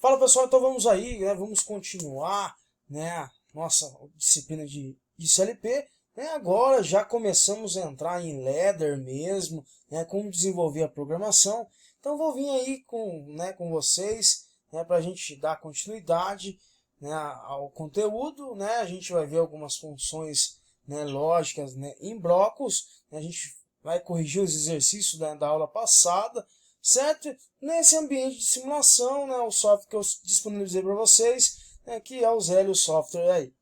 Fala pessoal, então vamos aí, né, vamos continuar, né, nossa disciplina de CLP, né, agora já começamos a entrar em Ladder mesmo, né, como desenvolver a programação. Então vou vir aí com vocês, né, para a gente dar continuidade, né, ao conteúdo, né, a gente vai ver algumas funções, né, lógicas, né, em blocos, né, a gente vai corrigir os exercícios da aula passada, certo? Nesse ambiente de simulação, né, o software que eu disponibilizei para vocês, né, que é o Zélio Software aí.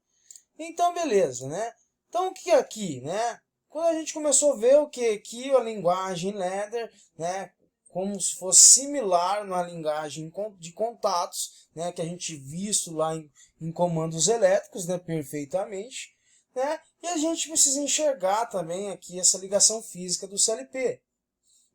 Então, beleza, né? Então, o que é aqui, né? Quando a gente começou a ver o que aqui a linguagem Ladder, né, como se fosse similar na linguagem de contatos, né, que a gente visto lá em comandos elétricos, né, perfeitamente, né? E a gente precisa enxergar também aqui essa ligação física do CLP.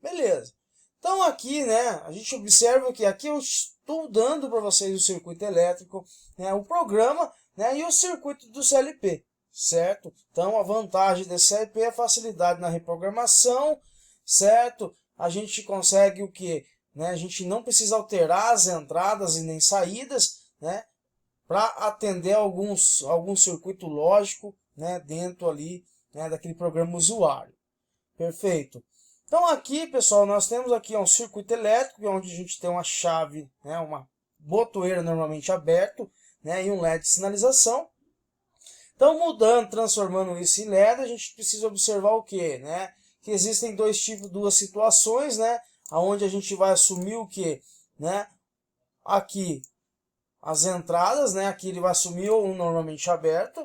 Beleza. Então aqui, né, a gente observa que aqui eu estou dando para vocês o circuito elétrico, né, o programa, né, e o circuito do CLP, certo? Então a vantagem desse CLP é a facilidade na reprogramação, certo? A gente consegue o que? Né, a gente não precisa alterar as entradas e nem saídas, né, para atender algum circuito lógico, né, dentro ali, né, daquele programa usuário. Perfeito. Então aqui, pessoal, nós temos aqui um circuito elétrico, onde a gente tem uma chave, né, uma botoeira normalmente aberto, né, e um LED de sinalização. Então, mudando, transformando isso em LED, a gente precisa observar o quê? Né? Que existem duas situações, né, onde a gente vai assumir o quê? Né? Aqui, as entradas, né, aqui ele vai assumir um normalmente aberto,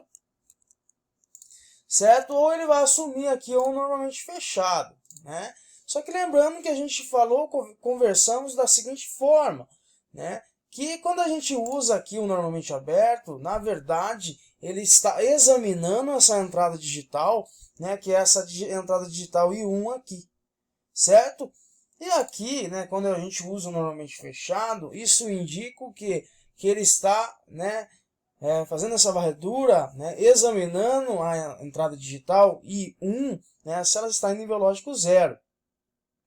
certo? Ou ele vai assumir aqui um normalmente fechado, né? Só que lembrando que a gente conversamos da seguinte forma, né? Que quando a gente usa aqui o normalmente aberto, na verdade, ele está examinando essa entrada digital, né? Que é essa entrada digital I1 aqui, certo? E aqui, né, quando a gente usa o normalmente fechado, isso indica que ele está, né, fazendo essa varredura, né, examinando a entrada digital I1, né, se ela está em nível lógico 0.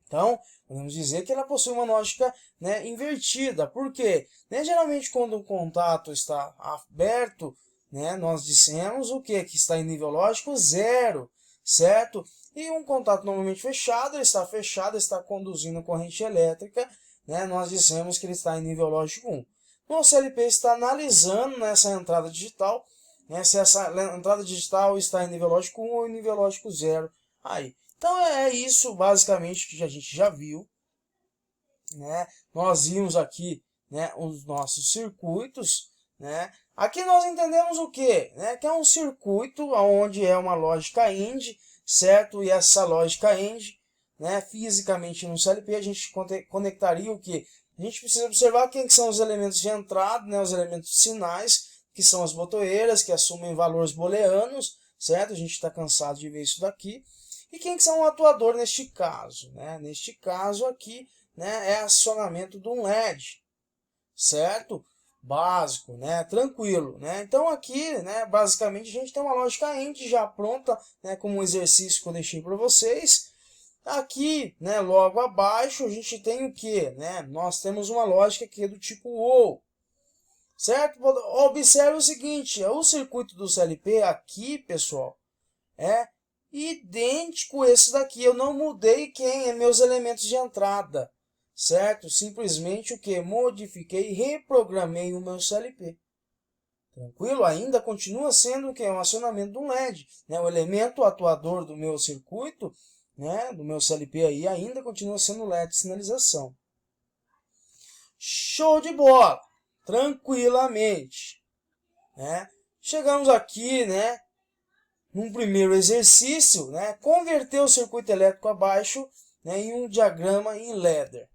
Então, podemos dizer que ela possui uma lógica, né, invertida. Por quê? Né, geralmente, quando um contato está aberto, né, nós dissemos o quê? Que está em nível lógico 0, certo? E um contato normalmente fechado, ele está fechado, está conduzindo corrente elétrica, né, nós dissemos que ele está em nível lógico 1. O CLP está analisando nessa entrada digital, né, se essa entrada digital está em nível lógico 1 ou em nível lógico 0. Aí. Então é isso basicamente que a gente já viu, né? Nós vimos aqui, né, os nossos circuitos, né? Aqui nós entendemos o que? Né? Que é um circuito onde é uma lógica AND, certo? E essa lógica AND, né, fisicamente no CLP a gente conectaria o que? A gente precisa observar quem são os elementos de entrada, né, os elementos de sinais, que são as botoeiras, que assumem valores booleanos, certo? A gente está cansado de ver isso daqui. E quem que são o atuador neste caso? Né? Neste caso aqui, né, é acionamento de um LED, certo? Básico, né? Tranquilo. Né? Então aqui, né, basicamente, a gente tem uma lógica AND já pronta, né, como um exercício que eu deixei para vocês. Aqui, né, logo abaixo, a gente tem o que? Né? Nós temos uma lógica que é do tipo OR. Certo? Observe o seguinte, o circuito do CLP aqui, pessoal, é idêntico a esse daqui. Eu não mudei quem é meus elementos de entrada, certo? Simplesmente o que? Modifiquei e reprogramei o meu CLP. Tranquilo? Ainda continua sendo o que? Um acionamento de um LED. Né? O elemento atuador do meu circuito, né, do meu CLP aí, ainda continua sendo o LED de sinalização. Show de bola! Tranquilamente. Né? Chegamos aqui, né, num primeiro exercício, né, converter o circuito elétrico abaixo, né, em um diagrama em Ladder.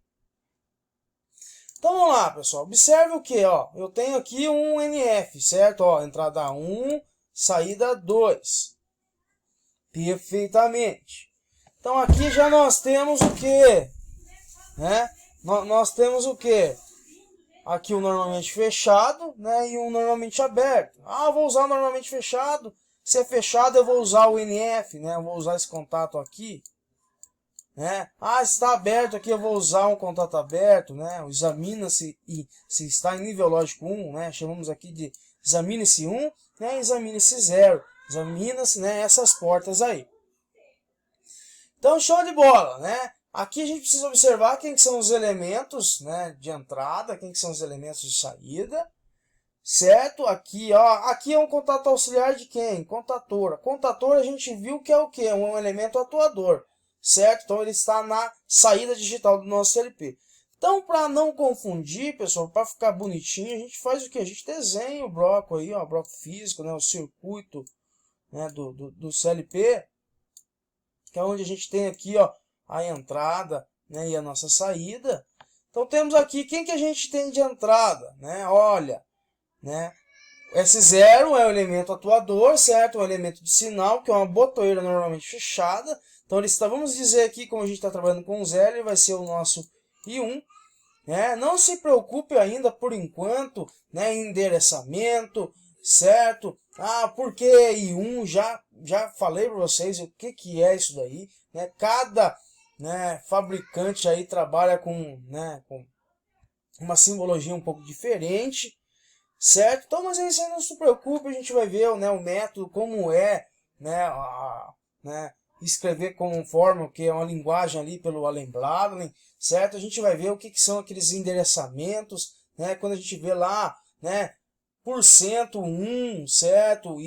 Então vamos lá, pessoal. Observe o que? Ó, eu tenho aqui um NF, certo? Ó, entrada 1, saída 2. Perfeitamente. Então aqui já nós temos o que? Né? Nós temos o que? Aqui um normalmente fechado, né, e um normalmente aberto. Ah, eu vou usar o normalmente fechado. Se é fechado, eu vou usar o NF, né? Eu vou usar esse contato aqui. né? Ah, está aberto aqui, eu vou usar um contato aberto, né? Examina-se e se está em nível lógico 1, né? Chamamos aqui de examine-se 1, né? Examine-se 0. Examina-se, né, essas portas aí. Então, show de bola, né? Aqui a gente precisa observar quem que são os elementos, né, de entrada, quem que são os elementos de saída, certo? Aqui, ó, aqui é um contato auxiliar de quem? Contator. Contator a gente viu que é o quê? Um elemento atuador, certo? Então ele está na saída digital do nosso CLP. Então, para não confundir, pessoal, para ficar bonitinho, a gente faz o que? A gente desenha o bloco aí, ó, o bloco físico, né, o circuito, né, do CLP, que é onde a gente tem aqui, ó, a entrada, né, e a nossa saída. Então temos aqui quem que a gente tem de entrada, né? Olha, né? S0 é o elemento atuador, certo? Um elemento de sinal, que é uma botoeira normalmente fechada. Então vamos dizer aqui, como a gente está trabalhando com 0, ele vai ser o nosso I1. Né? Não se preocupe ainda por enquanto, né, em endereçamento, certo? Ah, porque I1 já falei para vocês o que é isso daí, né? Cada, né, fabricante aí trabalha com, né, com uma simbologia um pouco diferente, certo? Então, mas aí você não se preocupe, a gente vai ver, né, o método, como é, né, né, escrever conforme que é uma linguagem ali pelo Allen Bladley, certo? A gente vai ver o que são aqueles endereçamentos, né? Quando a gente vê lá, né, porcento 1, certo?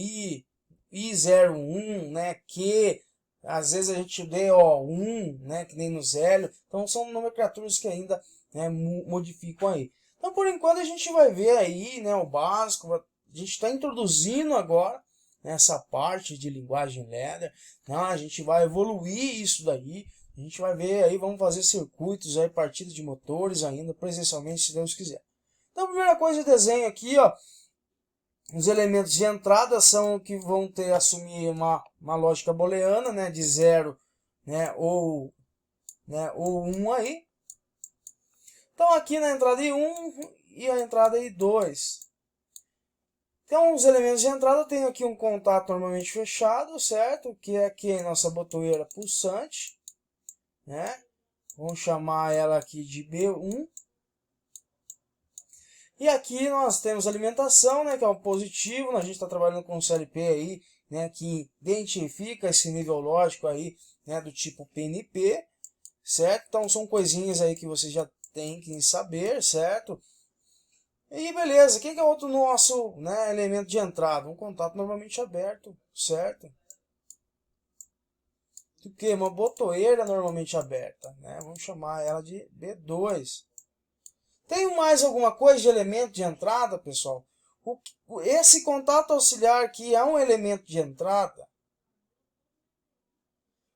I01, né, que às vezes a gente vê O1, né, que nem no Zélio. Então são nomenclaturas que ainda, né, modificam aí. Então por enquanto a gente vai ver aí, né, o básico. A gente está introduzindo agora nessa parte de linguagem ladder, né? A gente vai evoluir isso daí. A gente vai ver aí, vamos fazer circuitos aí, partidas de motores ainda, presencialmente, se Deus quiser. Então a primeira coisa de desenho aqui, ó, os elementos de entrada são que vão assumir uma lógica booleana, né, de 0, né, ou 1 aí. Então aqui na entrada I1 e a entrada I2. Então os elementos de entrada eu tenho aqui um contato normalmente fechado, certo? Que é aqui a nossa botoeira pulsante, né? Vamos chamar ela aqui de B1. E aqui nós temos alimentação, né, que é o positivo. A gente está trabalhando com o CLP aí, né, que identifica esse nível lógico aí, né, do tipo PNP, certo? Então são coisinhas aí que você já tem que saber, certo? E beleza, quem que é outro nosso, né, elemento de entrada? Um contato normalmente aberto, certo? O que? Uma botoeira normalmente aberta, né? Vamos chamar ela de B2. Tem mais alguma coisa de elemento de entrada, pessoal? Esse contato auxiliar aqui é um elemento de entrada.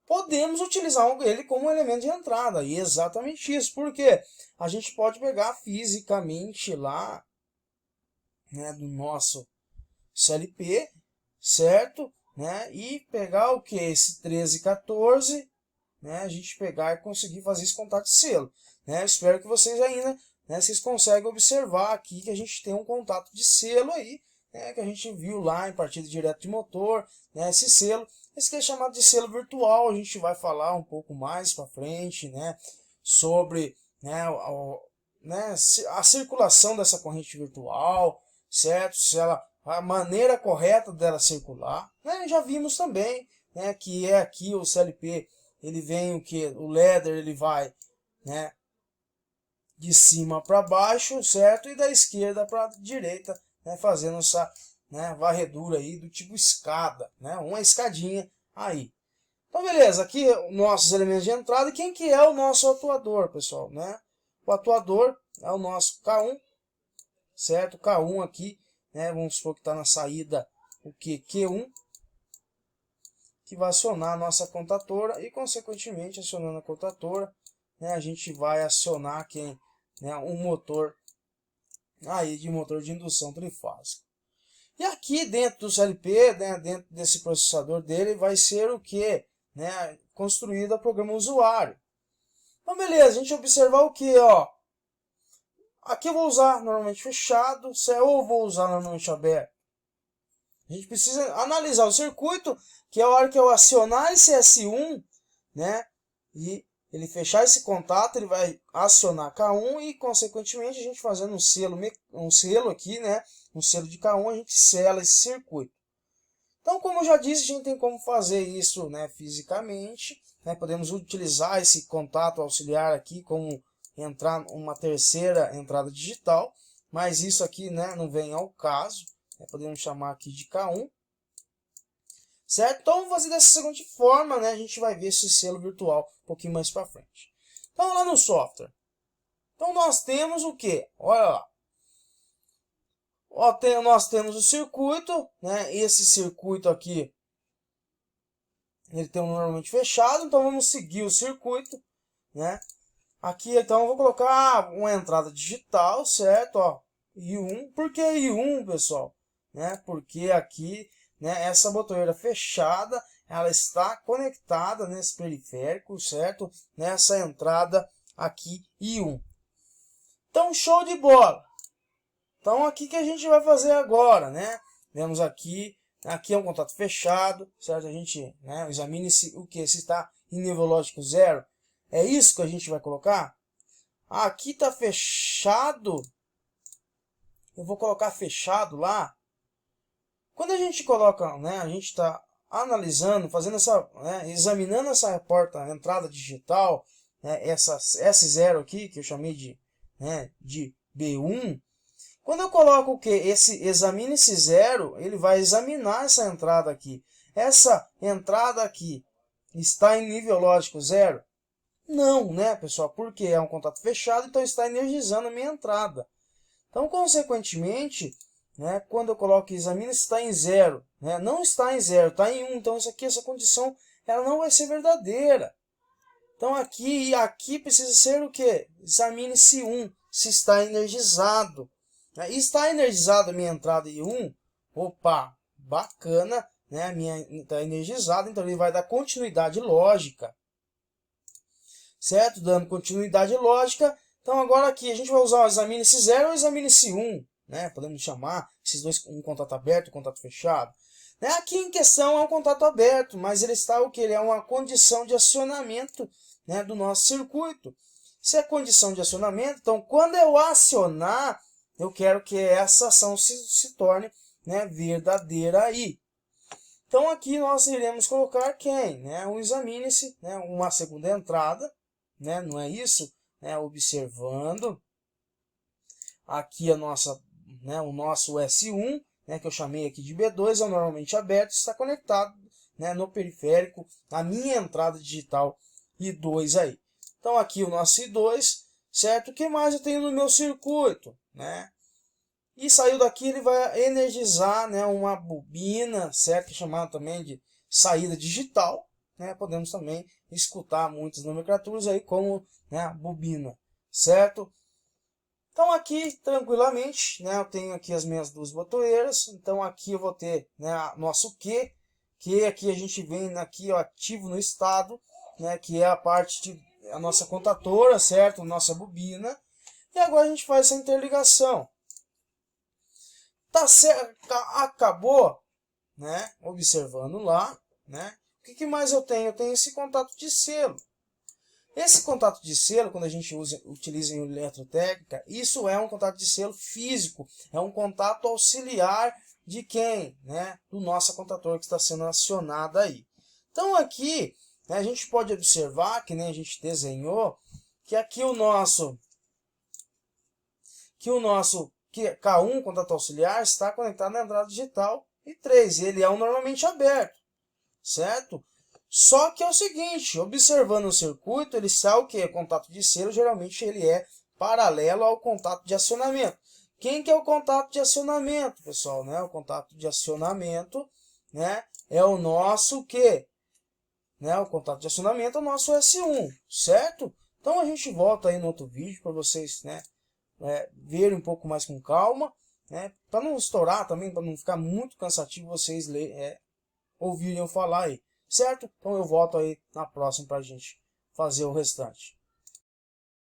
Podemos utilizar ele como um elemento de entrada. E exatamente isso. Por quê? A gente pode pegar fisicamente lá, né, do nosso CLP, certo? Né, e pegar o que? Esse 13 e 14, né, a gente pegar e conseguir fazer esse contato de selo. Né? Espero que vocês ainda, né, vocês conseguem observar aqui que a gente tem um contato de selo aí, né, que a gente viu lá em partida direta de motor, né, esse selo. Esse que é chamado de selo virtual, a gente vai falar um pouco mais para frente, né, sobre, né, a circulação dessa corrente virtual, certo? Se ela, a maneira correta dela circular, né? Já vimos também, né, que é aqui o CLP, ele vem o que? O ladder ele vai, né, de cima para baixo, certo? E da esquerda para a direita, né, fazendo essa, né, varredura aí do tipo escada, né? Uma escadinha aí. Então beleza, aqui nossos elementos de entrada. E quem que é o nosso atuador, pessoal, né? O atuador é o nosso K1, certo? K1 aqui, né? Vamos supor que está na saída o que? Q1, que vai acionar a nossa contatora e, consequentemente, acionando a contatora, né, a gente vai acionar quem? Né, um motor aí de motor de indução trifásica. E aqui dentro do CLP, né, dentro desse processador dele, vai ser o que? Né, construído o programa usuário. Então beleza, a gente observar o que? Ó, aqui eu vou usar normalmente fechado, ou vou usar normalmente aberto. A gente precisa analisar o circuito, que é a hora que eu acionar esse S1, né, e ele fechar esse contato, ele vai acionar K1 e, consequentemente, a gente fazendo um selo aqui, né? Um selo de K1, a gente sela esse circuito. Então, como eu já disse, a gente tem como fazer isso, né, fisicamente, né? Podemos utilizar esse contato auxiliar aqui como entrar uma terceira entrada digital, mas isso aqui, né, não vem ao caso, né? Podemos chamar aqui de K1. Certo? Então, vamos fazer dessa seguinte forma, né? A gente vai ver esse selo virtual um pouquinho mais para frente. Então, lá no software. Então, nós temos o que? Olha lá. Ó, nós temos o circuito, né? Esse circuito aqui, ele tem normalmente fechado, então vamos seguir o circuito, né? Aqui, então, eu vou colocar uma entrada digital, certo? Ó, I1. Por que I1, pessoal? Né? Porque aqui, né, essa botoeira fechada, ela está conectada nesse periférico, certo? Nessa entrada aqui, I1. Então, show de bola! Então, aqui que a gente vai fazer agora, né? Vemos aqui é um contato fechado, certo? A gente, né, examine se está em nível lógico 0. É isso que a gente vai colocar? Aqui está fechado. Eu vou colocar fechado lá. Quando a gente coloca, né, a gente está analisando, fazendo né, examinando essa porta, entrada digital, né, essa S0 aqui, que eu chamei né, de B1. Quando eu coloco o que? Examine esse 0, ele vai examinar essa entrada aqui. Essa entrada aqui está em nível lógico 0? Não, né, pessoal? Porque é um contato fechado, então está energizando a minha entrada. Então, consequentemente, né, quando eu coloco examina se está em 0, né, não está em 0, está em 1. Então, essa condição ela não vai ser verdadeira. Então, aqui precisa ser o quê? Examine se 1, se está energizado. E está energizado a minha entrada em 1. Opa, bacana, né? A minha está energizada, então ele vai dar continuidade lógica. Certo? Dando continuidade lógica. Então agora aqui a gente vai usar o examine-se 0 ou examine-se 1. Né? Podemos chamar esses dois, um contato aberto e um contato fechado. Né? Aqui em questão é um contato aberto, mas ele está o que? Ele é uma condição de acionamento, né, do nosso circuito. Se é condição de acionamento, então quando eu acionar, eu quero que essa ação se torne, né, verdadeira aí. Então aqui nós iremos colocar quem? Né? O examine-se, né? Uma segunda entrada, né? Não é isso? Né? Observando. Aqui a nossa, né? O nosso S1, né? Que eu chamei aqui de B2, é normalmente aberto, está conectado, né? No periférico, a minha entrada digital I2 aí. Então aqui o nosso I2, certo? O que mais eu tenho no meu circuito? Né? E saiu daqui, ele vai energizar, né, uma bobina, certo? Que é chamada também de saída digital. Né? Podemos também escutar muitas nomenclaturas aí como, né, bobina, certo? Então aqui, tranquilamente, né, eu tenho aqui as minhas duas botoeiras. Então aqui eu vou ter, né, nosso Q, que aqui a gente vem aqui, ó, ativo no estado, né, que é a parte a nossa contatora, certo? Nossa bobina. E agora a gente faz essa interligação. Tá certo, acabou, né? Observando lá, né? O que mais eu tenho? Eu tenho esse contato de selo. Esse contato de selo, quando a gente utiliza em eletrotécnica, isso é um contato de selo físico, é um contato auxiliar de quem? Né? Do nosso contator que está sendo acionado aí. Então aqui, né, a gente pode observar, que nem a gente desenhou, que aqui o nosso K1, contato auxiliar, está conectado na entrada digital I3. Ele é normalmente aberto, certo? Só que é o seguinte, observando o circuito, ele sabe o que é contato de selo, geralmente ele é paralelo ao contato de acionamento. Quem que é o contato de acionamento, pessoal? Né? O contato de acionamento, né, é o nosso que? Né? O contato de acionamento é o nosso S1, certo? Então a gente volta aí no outro vídeo para vocês, né, verem um pouco mais com calma, né, para não estourar também, para não ficar muito cansativo vocês ouvirem eu falar aí, certo? Então eu volto aí na próxima para a gente fazer o restante.